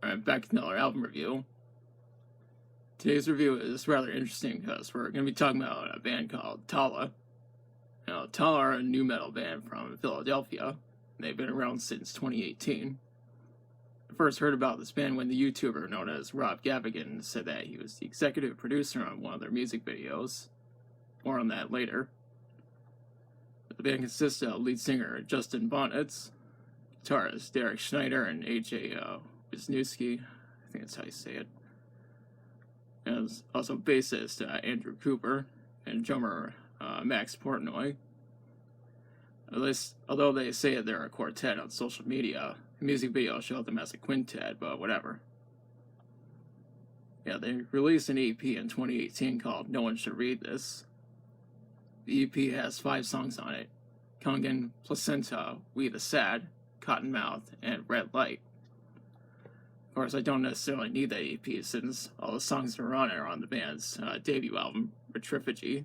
Alright, back to another album review. Today's review is rather interesting because we're going to be talking about a band called Tallah. Now, Tallah are a nu metal band from Philadelphia. They've been around since 2018. I first heard about this band when the YouTuber known as Rob Gavigan said that he was the executive producer on one of their music videos. More on that later. The band consists of lead singer Justin Bonnetz, guitarist Derek Schneider, and AJ Wisniewski, I think that's how you say it. And also bassist Andrew Cooper and drummer Max Portnoy. At least, although they say they're a quartet on social media, the music video showed them as a quintet, but whatever. Yeah, they released an EP in 2018 called No One Should Read This. The EP has 5 songs on it: Kungan, Placenta, We the Sad, Cottonmouth, and Red Light. Of course, I don't necessarily need that EP since all the songs that are on it are on the band's debut album, Matriphagy.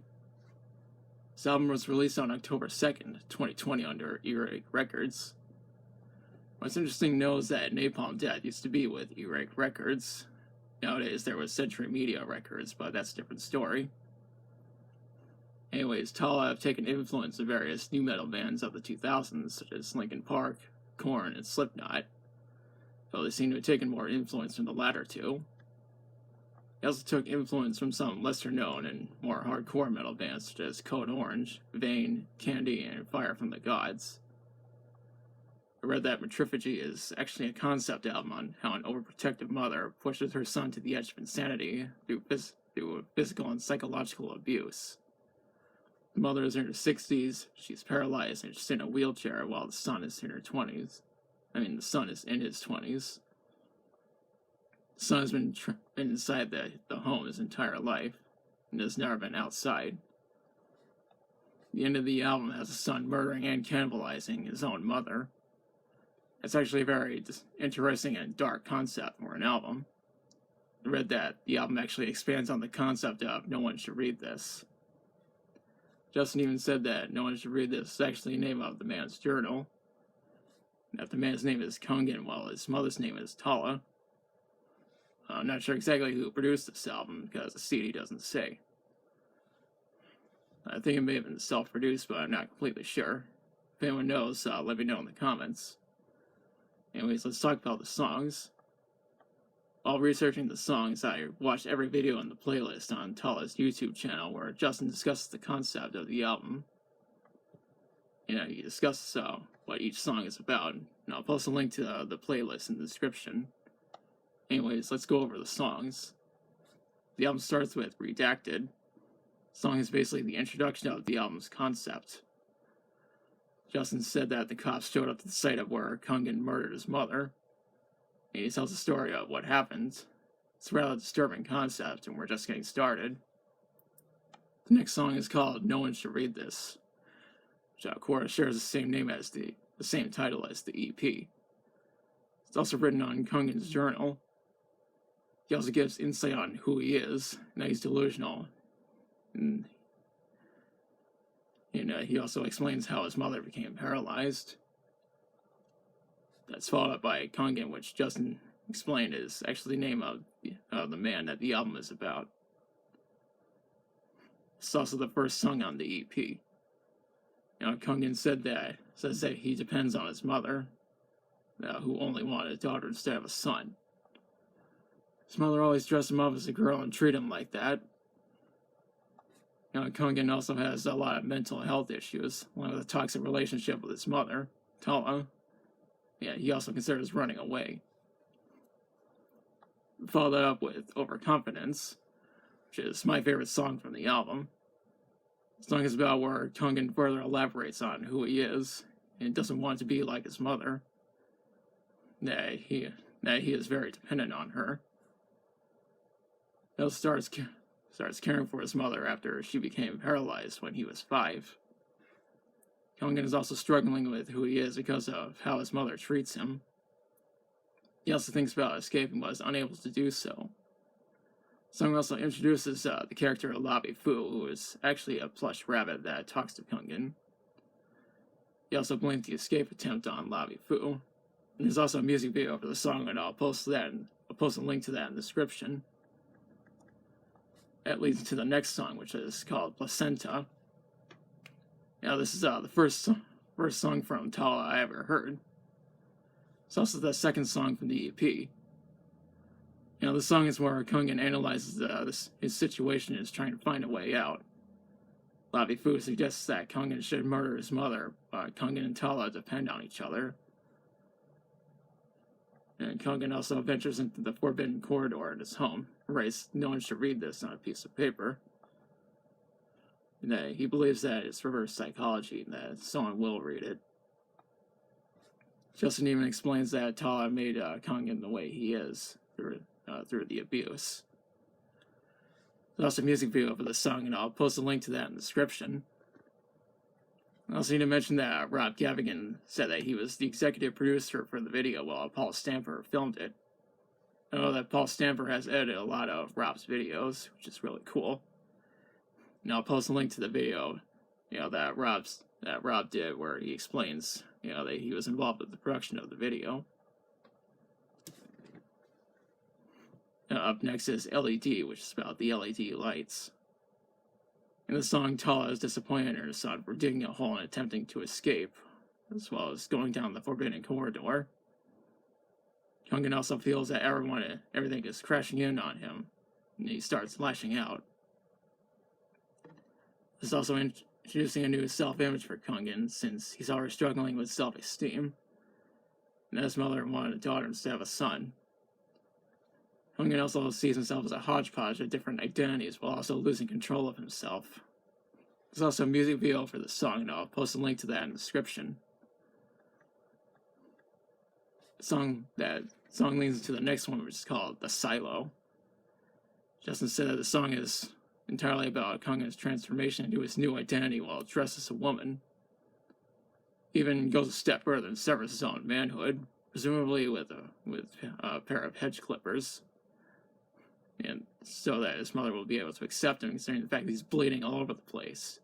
This album was released on October 2nd, 2020 under Earache Records. What's interesting to know is that Napalm Death used to be with Earache Records. Nowadays there was Century Media Records, but that's a different story. Anyways, Tallah have taken influence of various nu metal bands of the 2000s, such as Linkin Park, Korn, and Slipknot, though they seem to have taken more influence from the latter two. They also took influence from some lesser-known and more hardcore metal bands such as Code Orange, Vane, Candy, and Fire from the Gods. I read that Matriphagy is actually a concept album on how an overprotective mother pushes her son to the edge of insanity through physical and psychological abuse. The mother is in her 60s, she's paralyzed, and she's in a wheelchair while the son is in her 20s. The son is in his 20s. The son has been inside the home his entire life, and has never been outside. The end of the album has the son murdering and cannibalizing his own mother. It's actually a very interesting and dark concept for an album. I read that the album actually expands on the concept of No One Should Read This. Justin even said that No One Should Read This is actually the name of the man's journal, and that the man's name is Kungan while his mother's name is Tallah. I'm not sure exactly who produced this album because the CD doesn't say. I think it may have been self-produced, but I'm not completely sure. If anyone knows, let me know in the comments. Anyways, let's talk about the songs. While researching the songs, I watched every video in the playlist on Tallah's YouTube channel where Justin discusses the concept of the album. He discusses what each song is about, and I'll post a link to the playlist in the description. Anyways, let's go over the songs. The album starts with Redacted. The song is basically the introduction of the album's concept. Justin said that the cops showed up to the site of where Kungan murdered his mother. And he tells the story of what happened. It's a rather disturbing concept, and we're just getting started. The next song is called No One Should Read This, which of course shares the same name as the same title as the EP. It's also written on Kungan's journal. He also gives insight on who he is, and that he's delusional. And he also explains how his mother became paralyzed. That's followed up by Kungan, which Justin explained is actually the name of the man that the album is about. It's also the first song on the EP. Kungan says that he depends on his mother, who only wanted a daughter instead of a son. His mother always dressed him up as a girl and treated him like that. Kungan also has a lot of mental health issues, along with a toxic relationship with his mother, Tallah. He also considers running away. Follow that up with Overconfidence, which is my favorite song from the album. The song is about where Kungan further elaborates on who he is, and doesn't want to be like his mother. That he is very dependent on her. He also starts caring for his mother after she became paralyzed when he was 5. Kungan is also struggling with who he is because of how his mother treats him. He also thinks about escaping but is unable to do so. The song also introduces the character Labi Fu, who is actually a plush rabbit that talks to Kungan. He also blamed the escape attempt on Labi Fu. There's also a music video for the song, and I'll post a link to that in the description. That leads to the next song, which is called Placenta. Now, this is the first song from Tallah I ever heard. It's also the second song from the EP. The song is where Kungan analyzes his situation and is trying to find a way out. Lavi Fu suggests that Kungan should murder his mother, but Kungan and Tallah depend on each other. And Kungan also ventures into the forbidden corridor in his home. Writes, no one should read this on a piece of paper. And that he believes that it's reverse psychology and that someone will read it. Justin even explains that Tallah made Kungan the way he is through the abuse. There's also a music video for the song, and I'll post a link to that in the description. I also need to mention that Rob Gavigan said that he was the executive producer for the video while Paul Stamper filmed it. I know that Paul Stamper has edited a lot of Rob's videos, which is really cool. And I'll post a link to the video, that Rob did, where he explains, that he was involved with the production of the video. Up next is LED, which is about the LED lights. In the song, Tallah is disappointed in her son for digging a hole and attempting to escape, as well as going down the forbidden corridor. Kungan also feels that everything is crashing in on him, and he starts lashing out. This is also introducing a new self-image for Kungan, since he's already struggling with self-esteem. And his mother wanted a daughter instead of a son. Kungan also sees himself as a hodgepodge of different identities while also losing control of himself. There's also a music video for the song, and I'll post a link to that in the description. The song leads to the next one, which is called The Silo. Justin said that the song is entirely about Kungan's transformation into his new identity while dressed as a woman. He even goes a step further and severs his own manhood, presumably with a pair of hedge clippers. And so that his mother will be able to accept him, considering the fact that he's bleeding all over the place.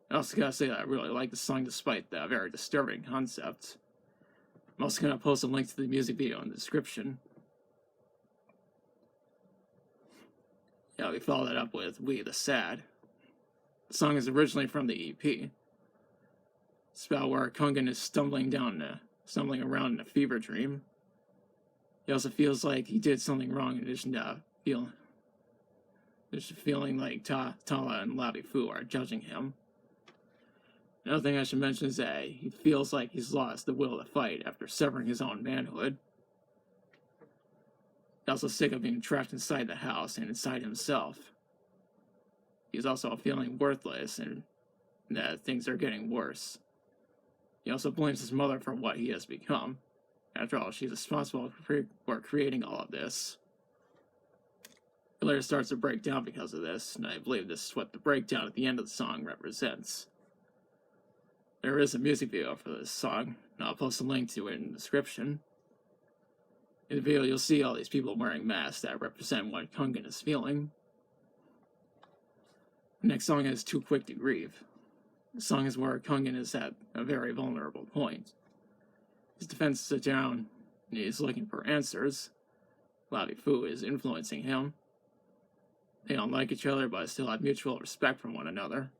I also gotta say that I really like the song despite the very disturbing concept. I'm also gonna post a link to the music video in the description. We follow that up with We the Sad. The song is originally from the EP. It's about where Kungan is stumbling around in a fever dream. He also feels like he did something wrong in addition to feeling like Tallah and Lavi Fu are judging him. Another thing I should mention is that he feels like he's lost the will to fight after severing his own manhood. He's also sick of being trapped inside the house and inside himself. He's also feeling worthless and that things are getting worse. He also blames his mother for what he has become. After all, she's responsible for creating all of this. He later starts to break down because of this, and I believe this is what the breakdown at the end of the song represents. There is a music video for this song, and I'll post a link to it in the description. In the video, you'll see all these people wearing masks that represent what Kungan is feeling. The next song is Too Quick to Grieve. The song is where Kungan is at a very vulnerable point. His defenses are down, and he is looking for answers. Lavi Fu is influencing him. They don't like each other, but still have mutual respect for one another.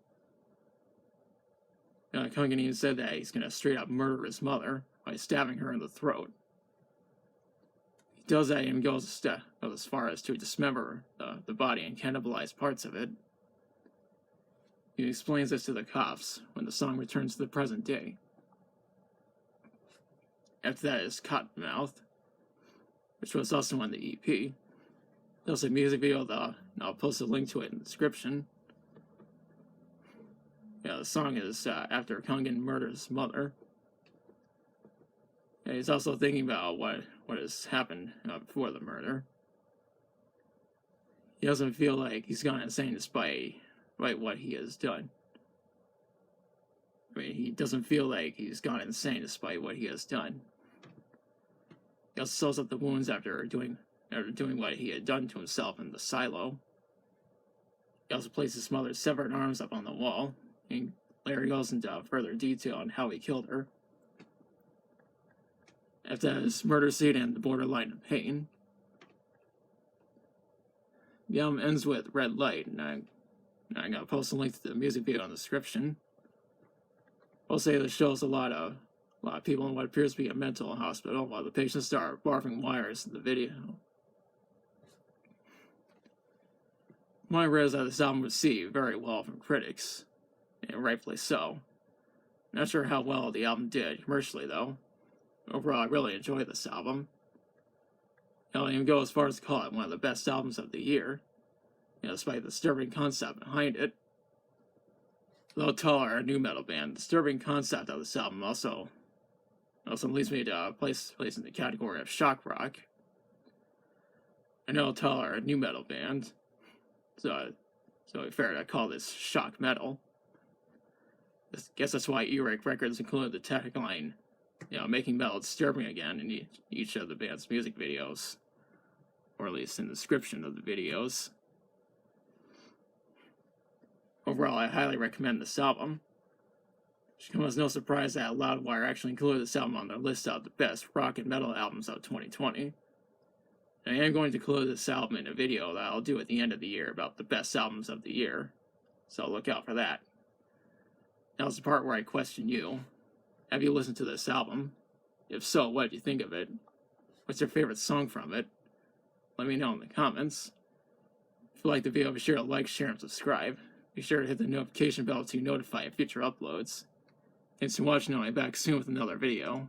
Kungan even said that he's going to straight up murder his mother by stabbing her in the throat. He does that and goes as far as to dismember the body and cannibalize parts of it. He explains this to the cops when the song returns to the present day. After that is Cottonmouth, which was also on the EP. There's a music video, and I'll post a link to it in the description. The song is after Kungan murders his mother. And he's also thinking about what has happened before the murder. He doesn't feel like he's gone insane despite what he has done. He doesn't feel like he's gone insane despite what he has done. He also sews up the wounds after doing what he had done to himself in the silo. He also places his mother's severed arms up on the wall, and later goes into further detail on how he killed her. After his murder scene and the borderline of pain. The album ends with Red Light, and I'm gonna post a link to the music video in the description. I'll say this shows a lot of people in what appears to be a mental hospital while the patients start barfing wires in the video. My read is that this album received very well from critics, and rightfully so. Not sure how well the album did commercially though. Overall, I really enjoyed this album. I'll even go as far as to call it one of the best albums of the year, despite the disturbing concept behind it. Though Tallah are a new metal band, the disturbing concept of this album also leads me to place in the category of shock rock. I know Tallah are a new metal band, so it's fair to call this shock metal. I guess that's why Earache Records included the tagline, making metal disturbing again in each of the band's music videos, or at least in the description of the videos. Overall, I highly recommend this album. It should come as no surprise that Loudwire actually included this album on their list of the best rock and metal albums of 2020. And I am going to include this album in a video that I'll do at the end of the year about the best albums of the year, so look out for that. Now's the part where I question you. Have you listened to this album? If so, what did you think of it? What's your favorite song from it? Let me know in the comments. If you like the video, be sure to like, share, and subscribe. Be sure to hit the notification bell to notify future uploads. Thanks for watching, and I'll be back soon with another video.